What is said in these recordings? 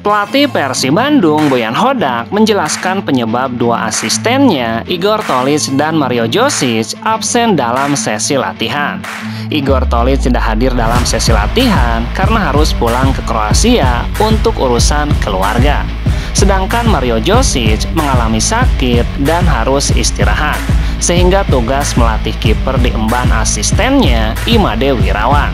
Pelatih Persib Bandung, Boyan Hodak, menjelaskan penyebab dua asistennya, Igor Tolić dan Mario Josic, absen dalam sesi latihan. Igor Tolić tidak hadir dalam sesi latihan karena harus pulang ke Kroasia untuk urusan keluarga. Sedangkan Mario Josic mengalami sakit dan harus istirahat, sehingga tugas melatih kiper diemban asistennya, Imade Wirawan.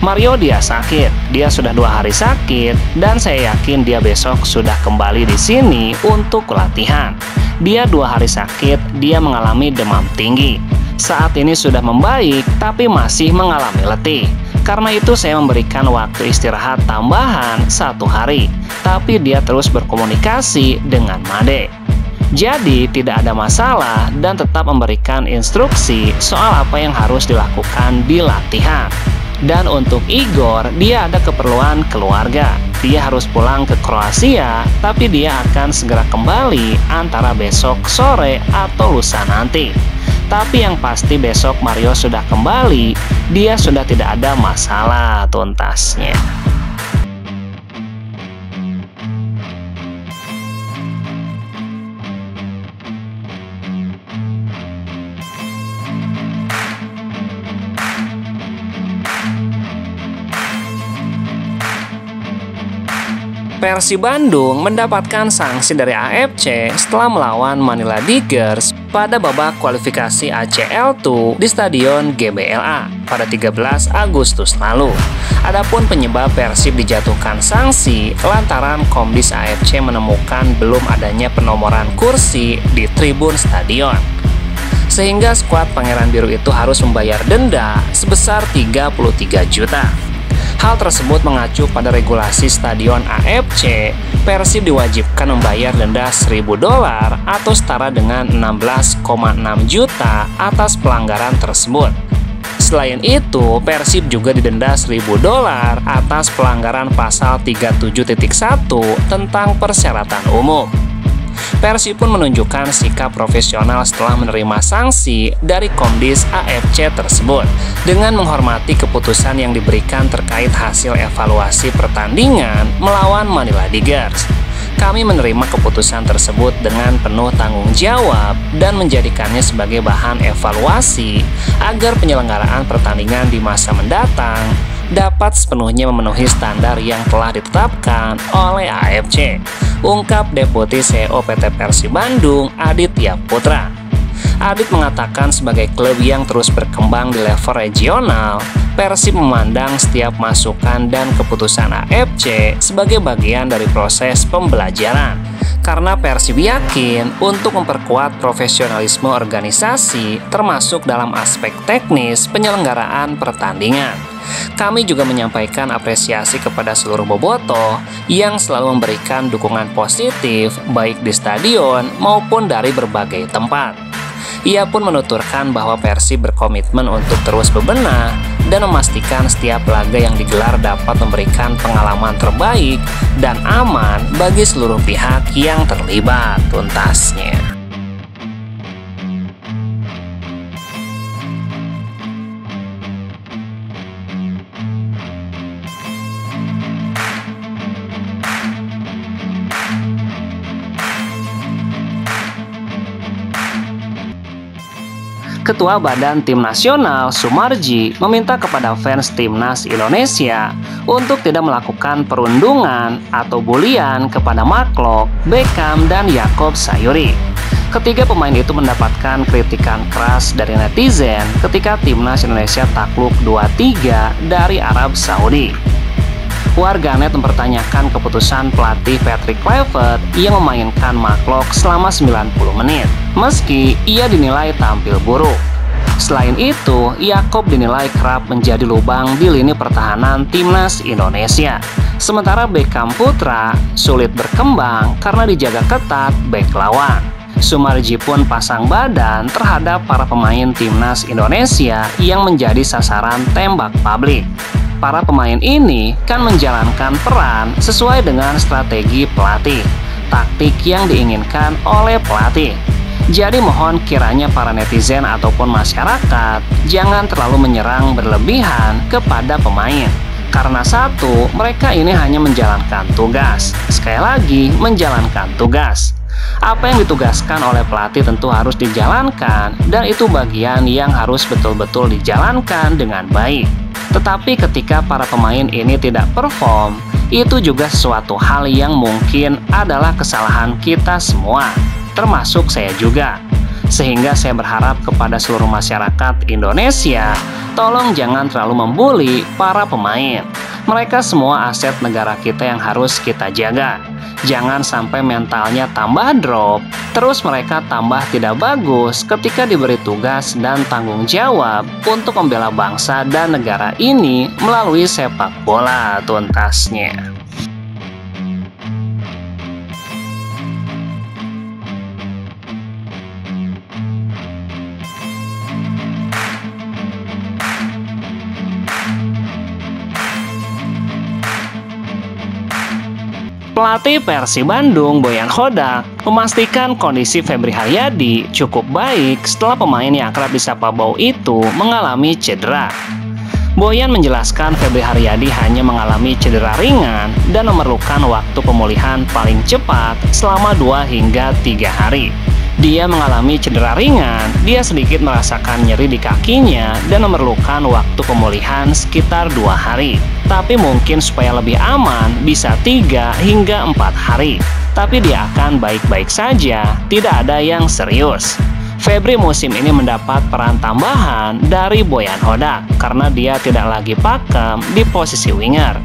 Mario dia sakit, dia sudah 2 hari sakit, dan saya yakin dia besok sudah kembali di sini untuk latihan. Dia 2 hari sakit, dia mengalami demam tinggi. Saat ini sudah membaik, tapi masih mengalami letih. Karena itu saya memberikan waktu istirahat tambahan 1 hari, tapi dia terus berkomunikasi dengan Made. Jadi tidak ada masalah dan tetap memberikan instruksi soal apa yang harus dilakukan di latihan. Dan untuk Igor, dia ada keperluan keluarga. Dia harus pulang ke Kroasia, tapi dia akan segera kembali antara besok sore atau lusa nanti. Tapi yang pasti besok Mario sudah kembali, dia sudah tidak ada masalah tuntasnya. Persib Bandung mendapatkan sanksi dari AFC setelah melawan Manila Tigers pada babak kualifikasi ACL2 di Stadion GBLA pada 13 Agustus lalu. Adapun penyebab Persib dijatuhkan sanksi lantaran Komdis AFC menemukan belum adanya penomoran kursi di tribun stadion, sehingga skuad Pangeran Biru itu harus membayar denda sebesar 33 juta. Hal tersebut mengacu pada regulasi stadion AFC. Persib diwajibkan membayar denda $1.000 atau setara dengan 16,6 juta atas pelanggaran tersebut. Selain itu, Persib juga didenda $1.000 atas pelanggaran pasal 37.1 tentang persyaratan umum. Persib pun menunjukkan sikap profesional setelah menerima sanksi dari Komdis AFC tersebut dengan menghormati keputusan yang diberikan terkait hasil evaluasi pertandingan melawan Manila Tigers. Kami menerima keputusan tersebut dengan penuh tanggung jawab dan menjadikannya sebagai bahan evaluasi agar penyelenggaraan pertandingan di masa mendatang dapat sepenuhnya memenuhi standar yang telah ditetapkan oleh AFC, ungkap Deputi CEO PT Persib Bandung, Aditya Putra. Adit mengatakan sebagai klub yang terus berkembang di level regional, Persib memandang setiap masukan dan keputusan AFC sebagai bagian dari proses pembelajaran. Karena Persib yakin untuk memperkuat profesionalisme organisasi termasuk dalam aspek teknis penyelenggaraan pertandingan. Kami juga menyampaikan apresiasi kepada seluruh bobotoh yang selalu memberikan dukungan positif baik di stadion maupun dari berbagai tempat. Ia pun menuturkan bahwa Persib berkomitmen untuk terus bebenah dan memastikan setiap laga yang digelar dapat memberikan pengalaman terbaik dan aman bagi seluruh pihak yang terlibat tuntasnya. Ketua Badan Tim Nasional Sumarji meminta kepada fans Timnas Indonesia untuk tidak melakukan perundungan atau bulian kepada Mark Klok, Beckham, dan Yakob Sayuri. Ketiga pemain itu mendapatkan kritikan keras dari netizen ketika Timnas Indonesia takluk 2-3 dari Arab Saudi. Warganet mempertanyakan keputusan pelatih Patrick Kluivert yang memainkan Mark Klok selama 90 menit, meski ia dinilai tampil buruk. Selain itu, Yakob dinilai kerap menjadi lubang di lini pertahanan Timnas Indonesia. Sementara Beckham Putra sulit berkembang karena dijaga ketat bek lawan. Sumarji pun pasang badan terhadap para pemain Timnas Indonesia yang menjadi sasaran tembak publik. Para pemain ini kan menjalankan peran sesuai dengan strategi pelatih, taktik yang diinginkan oleh pelatih. Jadi mohon kiranya para netizen ataupun masyarakat jangan terlalu menyerang berlebihan kepada pemain. Karena satu, mereka ini hanya menjalankan tugas. Sekali lagi, menjalankan tugas. Apa yang ditugaskan oleh pelatih tentu harus dijalankan, dan itu bagian yang harus betul-betul dijalankan dengan baik. Tetapi ketika para pemain ini tidak perform, itu juga sesuatu hal yang mungkin adalah kesalahan kita semua, termasuk saya juga. Sehingga saya berharap kepada seluruh masyarakat Indonesia, tolong jangan terlalu membuli para pemain. Mereka semua aset negara kita yang harus kita jaga. Jangan sampai mentalnya tambah drop, terus mereka tambah tidak bagus ketika diberi tugas dan tanggung jawab untuk membela bangsa dan negara ini melalui sepak bola tuntasnya. Pelatih Persib Bandung, Boyan Hodak, memastikan kondisi Febri Haryadi cukup baik setelah pemain yang akrab disapa Bow itu mengalami cedera. Boyan menjelaskan Febri Haryadi hanya mengalami cedera ringan dan memerlukan waktu pemulihan paling cepat selama 2 hingga 3 hari. Dia mengalami cedera ringan, dia sedikit merasakan nyeri di kakinya dan memerlukan waktu pemulihan sekitar 2 hari. Tapi mungkin supaya lebih aman bisa 3 hingga 4 hari. Tapi dia akan baik-baik saja, tidak ada yang serius. Febri musim ini mendapat peran tambahan dari Boyan Hodak karena dia tidak lagi pakem di posisi winger.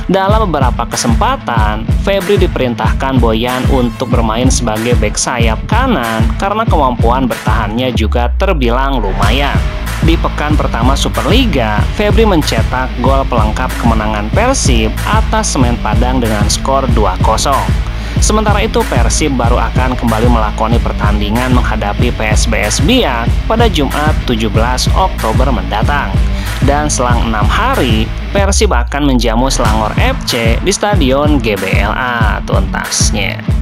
Dalam beberapa kesempatan, Febri diperintahkan Boyan untuk bermain sebagai bek sayap kanan karena kemampuan bertahannya juga terbilang lumayan. Di pekan pertama Superliga, Febri mencetak gol pelengkap kemenangan Persib atas Semen Padang dengan skor 2-0. Sementara itu Persib baru akan kembali melakoni pertandingan menghadapi PSBS Biak pada Jumat 17 Oktober mendatang. Dan selang 6 hari, Persib akan menjamu Selangor FC di Stadion GBLA tuntasnya.